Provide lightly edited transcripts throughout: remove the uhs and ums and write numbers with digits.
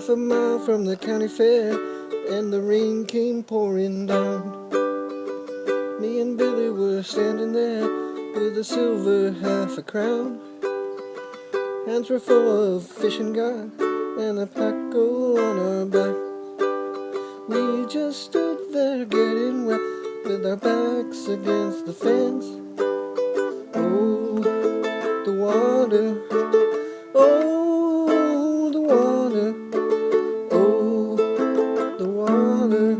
half a mile from the county fair, and the rain came pouring down. Me and Billy were standing there with a silver half a crown. Hands were full of fishing guide and a pack-o on our back. We just stood there getting wet with our backs against the fence. Oh, the water, oh, the water, oh, the water.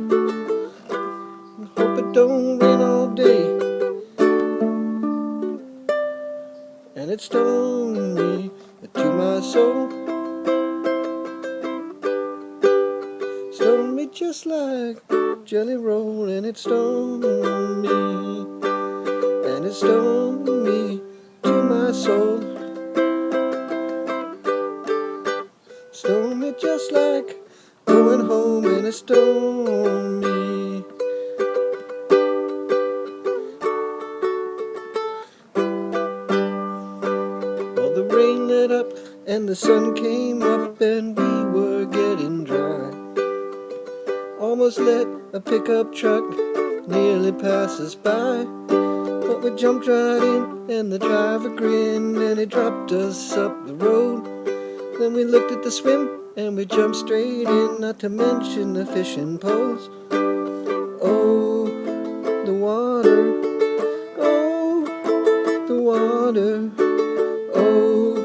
Hope it don't rain all day. And it stung me to my soul. Stung me just like jelly roll, and it stung me, and it stung me to my soul. Stung me just like going home, and it stung me. Well, the rain let up and the sun came up, and we were getting dry. Almost let a pickup truck nearly pass us by, but we jumped right in and the driver grinned and he dropped us up the road. Then we looked at the swim and we jumped straight in, not to mention the fishing poles. Oh, the water, oh, the water, oh,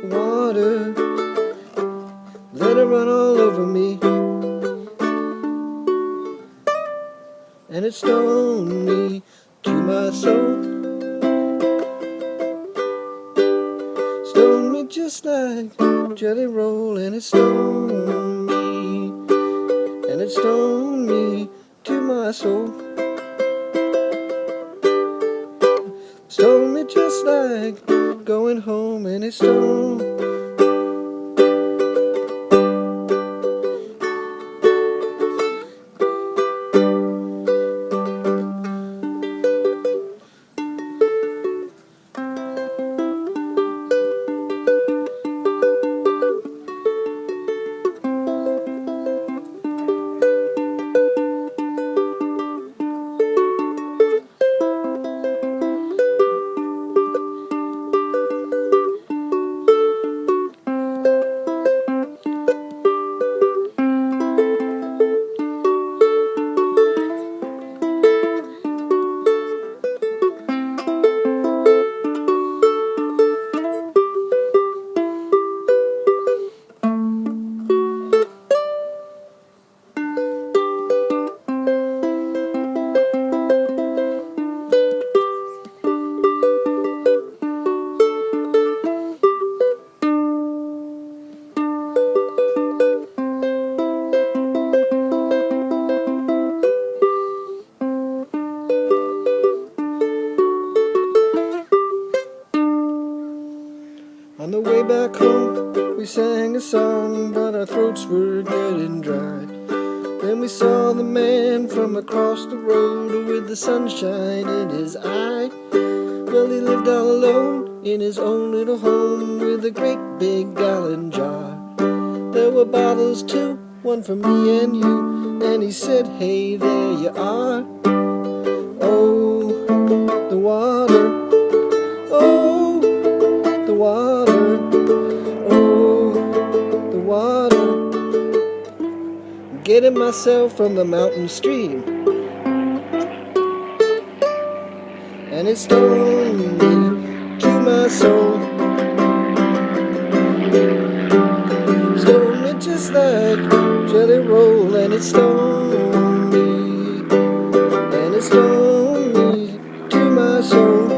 water. Let it run all over me. And it stung me to my soul. Stung me just like jelly roll, and it stung me, and it stung me to my soul. Stung me just like going home, and it stung. On the way back home, we sang a song, but our throats were getting dry. Then we saw the man from across the road with the sunshine in his eye. Well, he lived all alone in his own little home with a great big gallon jar. There were bottles too, one for me and you, and he said, hey, there you are. Oh, the water, oh, the water, oh, the water. Getting myself from the mountain stream, and it stung me to my soul. Stung me just like jelly roll, and it stung me, and it stung me to my soul.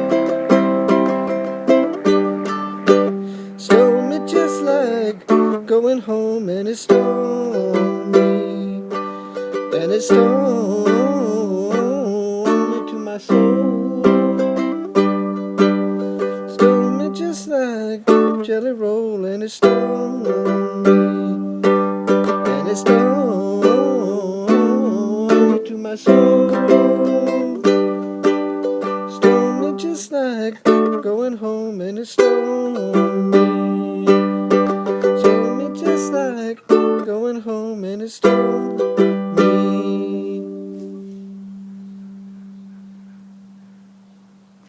Stung me just like going home, and it stung me, and it stung me to my soul. Stung me just like jelly roll, and it stung me, and it stung me to my soul. Stung me just like going home, and it stung me. Stung me just like like going home in a storm.